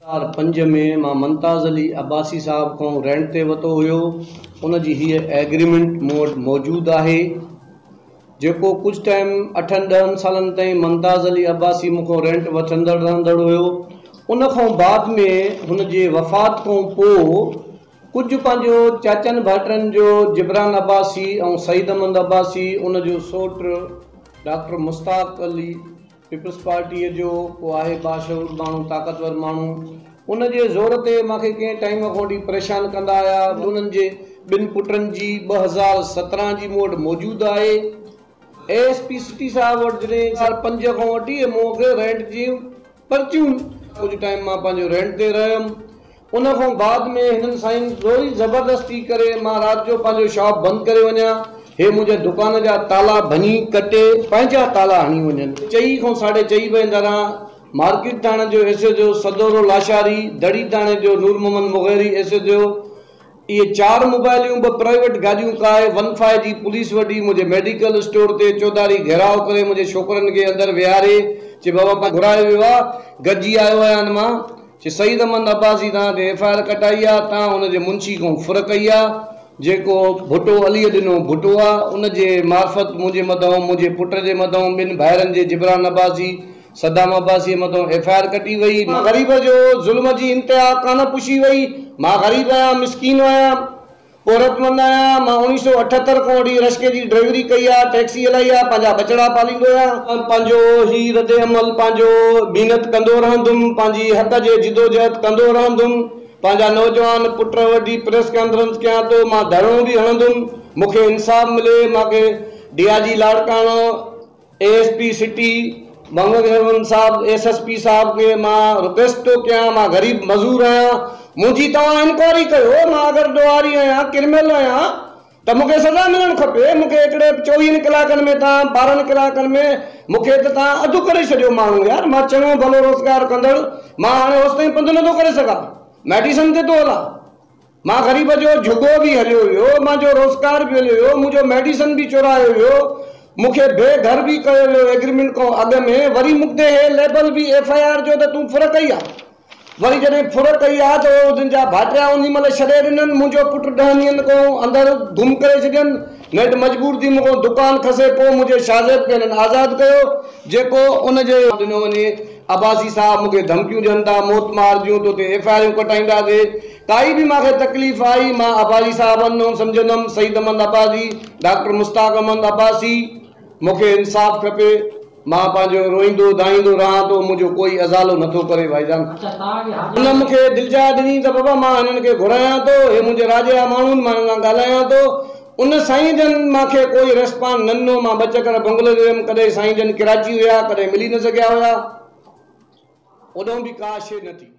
2005 में मां मुमताज़ अली अब्बासी साहब को रेंट ते वतो हुयो। उन जी हीअ एग्रीमेंट मौजूद है जेको कुछ टाइम 8-10 सालन ताईं मुमताज़ अली अब्बासी मुखों रेंट वठंदड़ रहंदड़ हुयो। उन खां बाद में हुन जे वफ़ात खां पोइ कुछ पंहिंजो चाचन भाटन जो जिब्रान अब्बासी और सईद अहमद अब्बासी उन जो सोट doctor Mushtaq Ali Peoples Party जो को आहे बाशऊर माण्हू ताक़तवर माण्हू उन जे ज़ोर ते मूंखे कंहिं टाइम खां वठी परेशान कंदा आया। उन्हनि जे ॿिनि पुटनि जी 2017 जी मूं वटि मौजूदु आहे। ASP सिटी साहब वटि जॾहिं 5 खां वठी मूंखे रेंट जी पर्चियूं कुछ टाइम मां पंहिंजो रेंट ते रहियुमि। उन खां बाद में हिननि साईं ज़ोरी ज़बरदस्ती करे मां राति जो पंहिंजो शॉप बंदि करे वञा। हे मुझे दुकान जा ताला भञी कटे पंहिंजा ताला हणी वञनि। 4 खां 4:30 बजे दरां मार्केट थाणे जो SHO सदोरो लाशारी, दड़ी थाणे जो नूर मोहम्मद मुगैरी SHO, ये 4 मोबाइलियूं 2 प्राइवेट गाड़ियों काए 15 जी पुलिस वडी मुझे मेडिकल स्टोर ते चौधारी घेराव करे मुझे छोकरन के अंदर विहारे चे बाबा पा घुराए वियो आहे गजी आयो आहियां मां चे सईद अहमद अब्बासी ता ते FIR कटाई आ ता उन जे मुंशी को फुर कई आ जेको भुटो अली दिनो भुटो आ उन जे मार्फत मुझे मदों मुझे पुट जे मदों 2 भाइरन जे जिब्रान अब्बासी सदाम अब्बासी मदों FIR कटी वई। मां गरीब जो जुल्म जी इंतहा कान पुछी वई। मां गरीब आया मिस्कीन आया औरतमंद आया। मां 1978 को वठी रश्के जी ड्राइवरी कई आ टैक्सी हलाई आ पंहिंजा बचड़ा पालींदो आया पंहिंजो ही रद अमल पंहिंजो बीनत कंदो रहंदुमि पंहिंजी हक़ जे जिदोजहद कंदो रहंदुमि पंहिंजा नौजवान पुट वॾी प्रेस कॉन्फ्रेंस कयां तो मां धरणो भी हणंदुमि मूंखे इंसाफ मिले। मूंखे DIG लाड़काणो ASP सिटी मंगल साहब SSP साहब के मां रिक्वेस्ट तो कयां मां गरीब मजूर आया मुझी तव्हां इंक्वायरी कयो मां अगर दुआरी आया क्रिमिनल आया त मूंखे सजा मिलण खपे। मूंखे एकड़े 24 कलाकनि में ता 12 कलाकनि में मूंखे त ता अधु करे छडियो माण्हू यार। मां चङो भलो रोजगार कंदड़ मां हाणे होस ताईं पंध नथो करे सघां मेडिसन ते तो हलां। मां गरीब जो झुगो भी हलियो हुयो मुंहिंजो रोजगार भी हलियो हुयो मुंहिंजो मेडिसन भी चुरायो हुयो मुखे बेघर भी कयो हुयो एग्रीमेंट को अॻु में वरी मुक्ते हे लेबल भी FIR जो त तूं फुर कई आ वरी जॾहिं फुर कई आ तो उन जा भाटिया उन महिल छॾे ॾिननि मुंहिंजो पुट 10 ॾींहंनि को अंदर गुम करे छॾियनि नेट मजबूर थी मूंखां दुकान खसे पोइ मुंहिंजे शाज़िब खे हिननि आज़ादु कयो जेको उन जे ॾिनो वञे। अब्बासी साहब मूंखे धमकियूं ॾियनि था मौत मार जूं तो ते FIR कटाईंदासीं काई भी मूंखे तकलीफ़ आई मां अब्बासी साहबनि सम्झंदुमि सईद अहमद अब्बासी डॉक्टर मुश्ताक अहमद अब्बासी मूंखे इंसाफ खपे मां पंहिंजो रोईंदो दाईंदो रहां तो मुंहिंजो कोई अज़ालो नथो करे भाईजान। उन मूंखे दिलजा ॾिनी त बाबा मां हिननि खे घुरायां तो हे मुंहिंजे राज जा माण्हू मां हिननि सां ॻाल्हायां तो उन साईं जन मूंखे कोई रेस्पॉन्स न ॾिनो। मां 2 चकर बंगले वियुमि कॾहिं साईं जन कराची हुया कॾहिं मिली न सघिया हुया उॾों भी का शइ न थी।